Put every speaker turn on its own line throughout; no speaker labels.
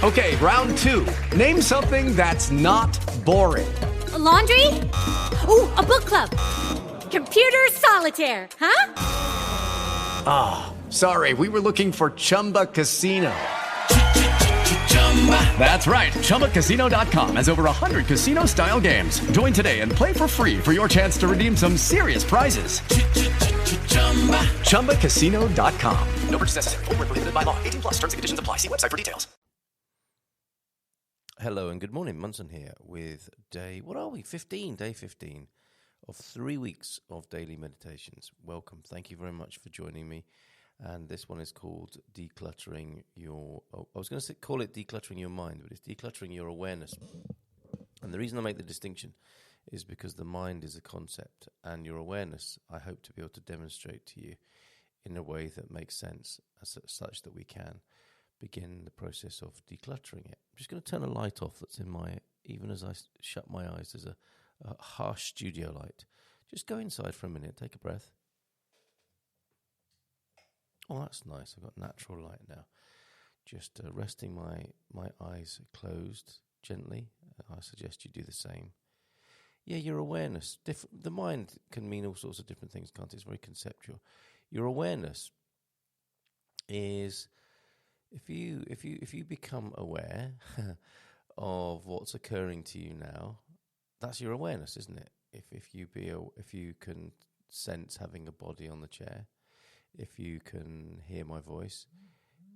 Okay, round two. Name something that's not boring.
A laundry? Ooh, a book club. Computer solitaire, huh?
Ah, sorry, we were looking for Chumba Casino. That's right. ChumbaCasino.com has over 100 casino-style games. Join today and play for free for your chance to redeem some serious prizes. ChumbaCasino.com. No purchase necessary. Void where prohibited by law. 18 plus. Terms and conditions apply. See website for details.
Hello and good morning. Munson here with day 15 of 3 weeks of daily meditations. Welcome. Thank you very much for joining me. And this one is called Decluttering Your... I was going to call it Decluttering Your Mind, but it's Decluttering Your Awareness. And the reason I make the distinction is because the mind is a concept, and your awareness, I hope to be able to demonstrate to you in a way that makes sense, such that we can begin the process of decluttering it. I'm just going to turn a light off that's in my... Even as I shut my eyes, there's a harsh studio light. Just go inside for a minute, take a breath. Oh, that's nice. I've got natural light now. Just resting my eyes closed gently. I suggest you do the same. Yeah, your awareness. The mind can mean all sorts of different things, can't it? It's very conceptual. Your awareness is if you become aware of what's occurring to you now, that's your awareness, isn't it? If you can sense having a body on the chair, if you can hear my voice,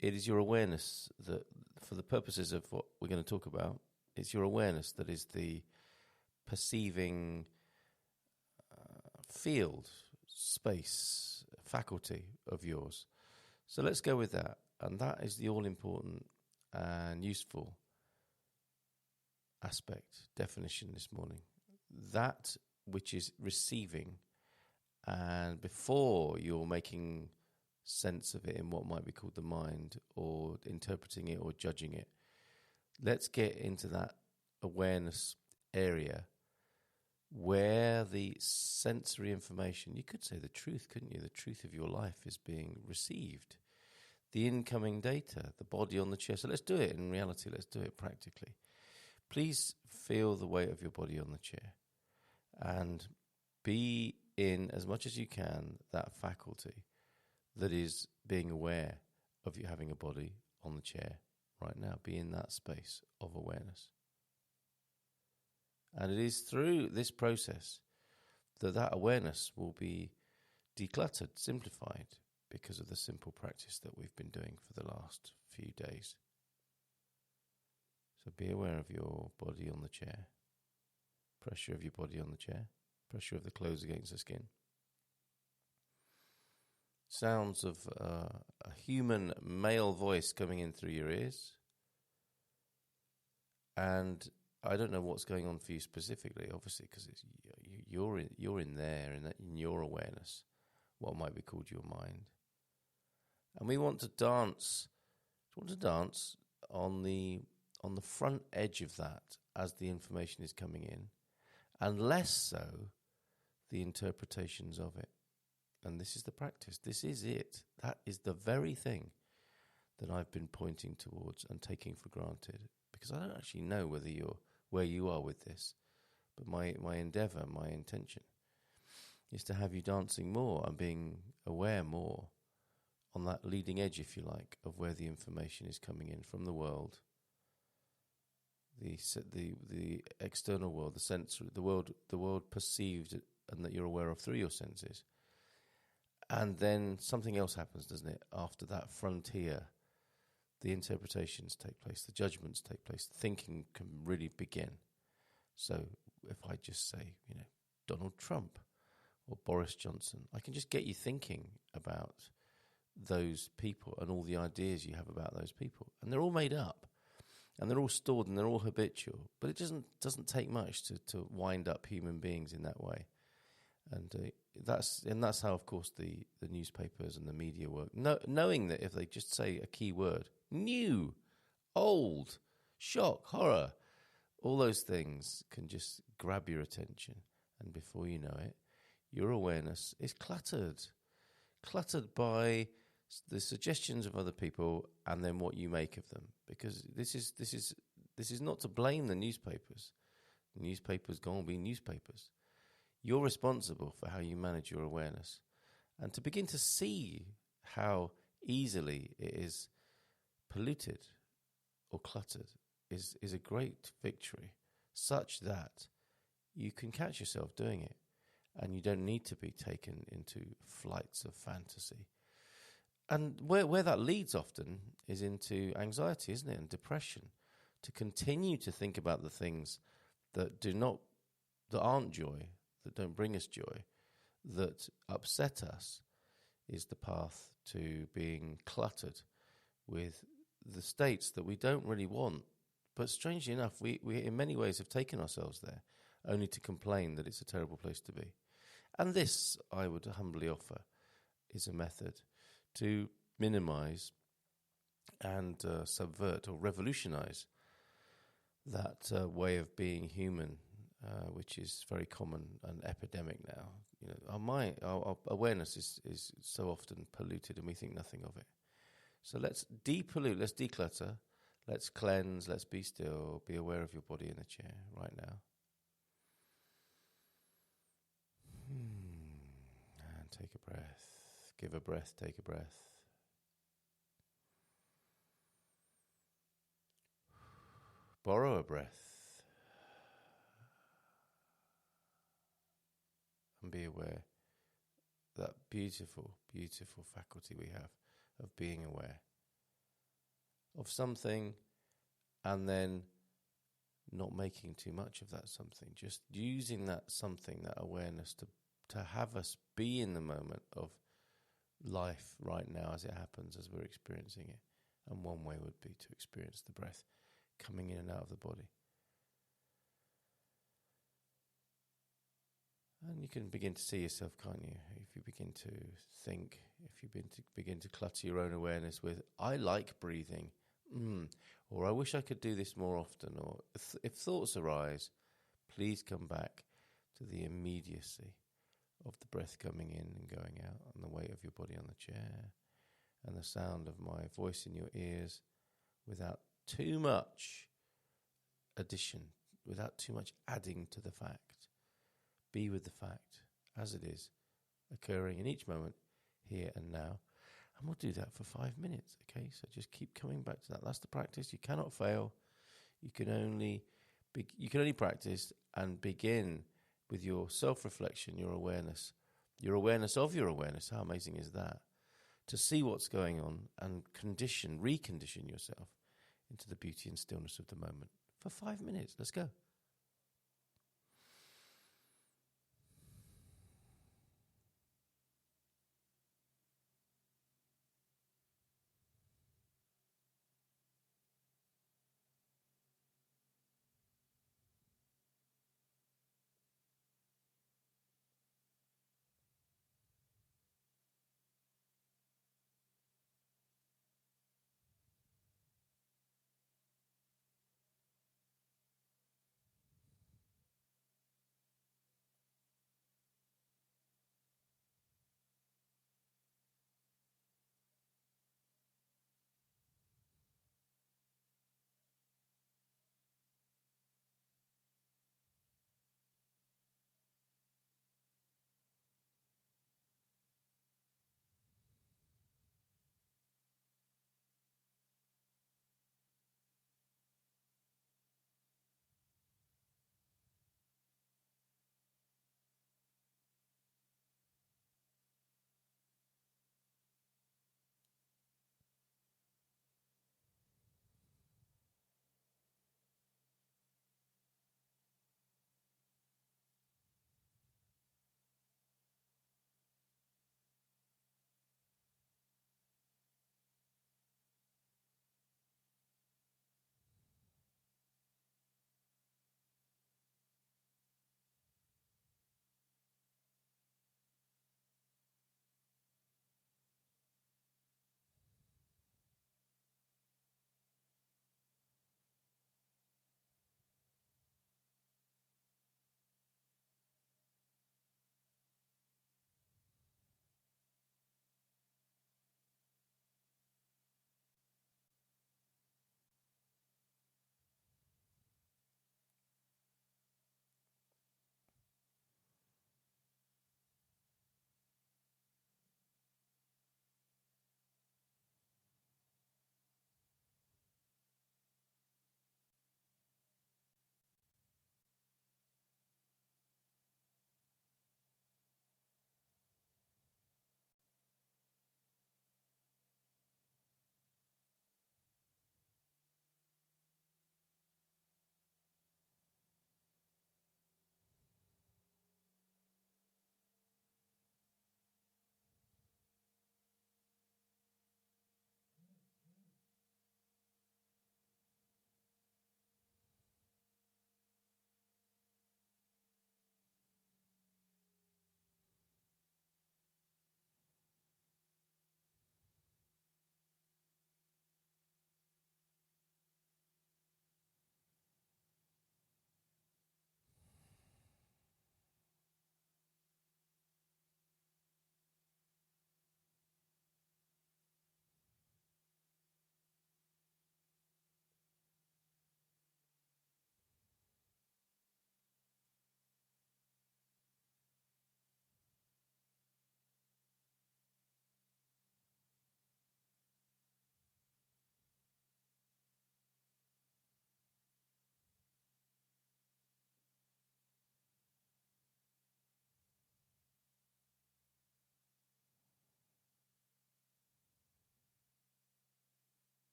it is your awareness that, for the purposes of what we're going to talk about, it's your awareness that is the perceiving field, space, faculty of yours. So let's go with that. And that is the all-important and useful aspect, definition this morning. That which is receiving. And before you're making sense of it in what might be called the mind, or interpreting it or judging it, let's get into that awareness area where the sensory information, you could say the truth, couldn't you? The truth of your life is being received. The incoming data, the body on the chair. So let's do it in reality. Let's do it practically. Please feel the weight of your body on the chair and be in, as much as you can, that faculty that is being aware of you having a body on the chair right now. Be in that space of awareness. And it is through this process that awareness will be decluttered, simplified, because of the simple practice that we've been doing for the last few days. So be aware of your body on the chair, pressure of your body on the chair, pressure of the clothes against the skin. Sounds of a human male voice coming in through your ears. And I don't know what's going on for you specifically, obviously, because you're in there, in your awareness, what might be called your mind. And we want to dance. On the front edge of that as the information is coming in, and less so the interpretations of it. And this is the practice. This is it. That is the very thing that I've been pointing towards and taking for granted, because I don't actually know where you are with this. But my endeavour, my intention, is to have you dancing more and being aware more on that leading edge, if you like, of where the information is coming in from the world, the external world, the sensory, the world perceived and that you're aware of through your senses. And then something else happens, doesn't it? After that frontier, the interpretations take place, the judgments take place, thinking can really begin. So if I just say, Donald Trump or Boris Johnson, I can just get you thinking about those people and all the ideas you have about those people. And they're all made up. And they're all stored and they're all habitual. But it doesn't take much to wind up human beings in that way. And that's how, of course, the newspapers and the media work. Knowing that if they just say a key word, new, old, shock, horror, all those things can just grab your attention. And before you know it, your awareness is cluttered by the suggestions of other people, and then what you make of them. Because this is not to blame the newspapers. Newspapers going to be newspapers. You're responsible for how you manage your awareness, and to begin to see how easily it is polluted or cluttered is a great victory, such that you can catch yourself doing it, and you don't need to be taken into flights of fantasy. And where that leads often is into anxiety, isn't it, and depression. To continue to think about the things that aren't joy, that don't bring us joy, that upset us, is the path to being cluttered with the states that we don't really want. But strangely enough, we in many ways have taken ourselves there, only to complain that it's a terrible place to be. And this, I would humbly offer, is a method to minimize and subvert or revolutionize that way of being human, which is very common and epidemic now. You know, our awareness is so often polluted, and we think nothing of it. So let's depollute, let's declutter, let's cleanse, let's be still, be aware of your body in the chair right now. And take a breath. Give a breath, take a breath. Borrow a breath. And be aware that beautiful, beautiful faculty we have of being aware of something, and then not making too much of that something, just using that something, that awareness to have us be in the moment of life right now as it happens, as we're experiencing it. And one way would be to experience the breath coming in and out of the body. And you can begin to see yourself, can't you? If you begin to think, if you begin to clutter your own awareness with, I like breathing, or I wish I could do this more often, or if thoughts arise, please come back to the immediacy of the breath coming in and going out, and the weight of your body on the chair, and the sound of my voice in your ears, without too much addition, without too much adding to the fact. Be with the fact as it is, occurring in each moment, here and now. And we'll do that for 5 minutes, okay? So just keep coming back to that. That's the practice. You cannot fail. You can only practice and begin with your self-reflection, your awareness of your awareness. How amazing is that? To see what's going on and recondition yourself into the beauty and stillness of the moment for 5 minutes. Let's go.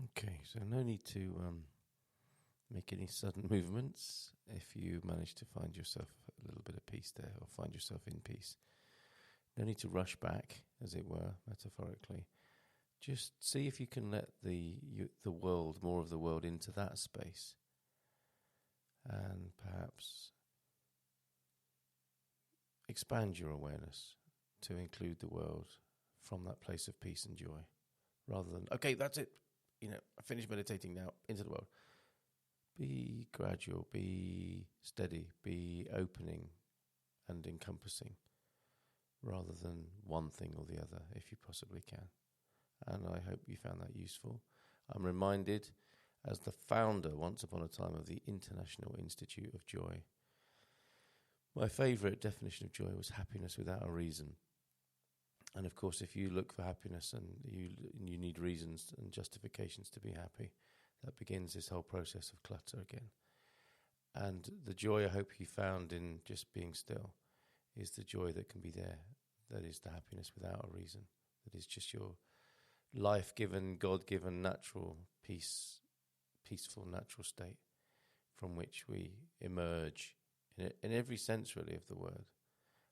Okay, so no need to make any sudden movements if you manage to find yourself a little bit of peace there, or find yourself in peace. No need to rush back, as it were, metaphorically. Just see if you can let the world, more of the world, into that space, and perhaps expand your awareness to include the world from that place of peace and joy, rather than, okay, that's it, I finished meditating now, into the world. Be gradual, be steady, be opening and encompassing, rather than one thing or the other, if you possibly can. And I hope you found that useful. I'm reminded, as the founder once upon a time of the International Institute of Joy, my favourite definition of joy was happiness without a reason. And of course, if you look for happiness and you need reasons and justifications to be happy, that begins this whole process of clutter again. And the joy I hope you found in just being still is the joy that can be there. That is the happiness without a reason. That is just your life-given, God-given, natural peaceful natural state from which we emerge in every sense, really, of the word,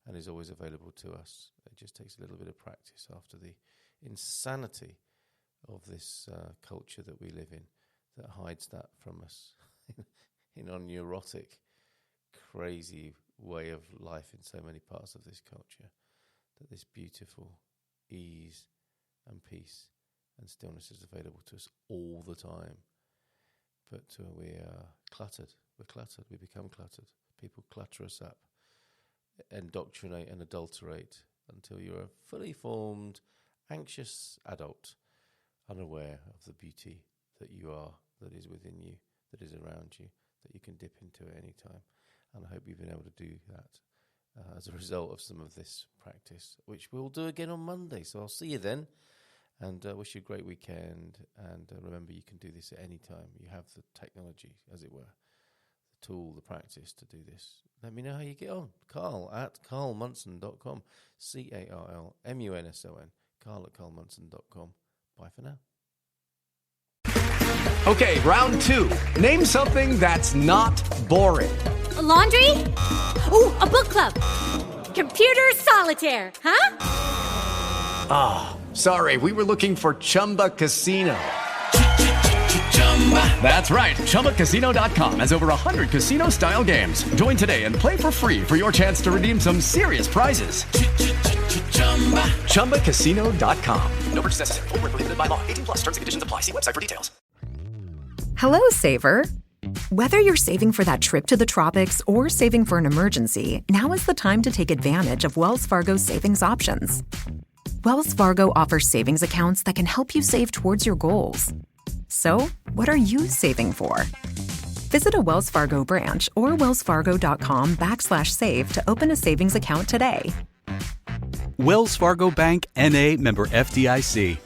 and is always available to us. It just takes a little bit of practice after the insanity of this culture that we live in that hides that from us in our neurotic, crazy way of life in so many parts of this culture, that this beautiful ease and peace and stillness is available to us all the time. But we are cluttered. We're cluttered. We become cluttered. People clutter us up, indoctrinate and adulterate until you're a fully formed, anxious adult, unaware of the beauty that you are, that is within you, that is around you, that you can dip into at any time. And I hope you've been able to do that as a result of some of this practice, which we'll do again on Monday. So I'll see you then, and wish you a great weekend. And remember, you can do this at any time. You have the technology, as it were, the tool, the practice to do this. Let me know how you get on. Carl at carlmunson.com. CarlMunson. Carl@carlmunson.com. Bye for now.
Okay, round two. Name something that's not boring.
A laundry? Ooh, a book club. Computer solitaire, huh?
Sorry, we were looking for Chumba Casino. That's right. ChumbaCasino.com has over 100 casino-style games. Join today and play for free for your chance to redeem some serious prizes. ChumbaCasino.com. No purchase necessary. Void where prohibited by law. 18+ terms and conditions apply. See website for details.
Hello, Saver. Whether you're saving for that trip to the tropics or saving for an emergency, now is the time to take advantage of Wells Fargo's savings options. Wells Fargo offers savings accounts that can help you save towards your goals. So, what are you saving for? Visit a Wells Fargo branch or wellsfargo.com/save to open a savings account today.
Wells Fargo Bank, N.A., member FDIC.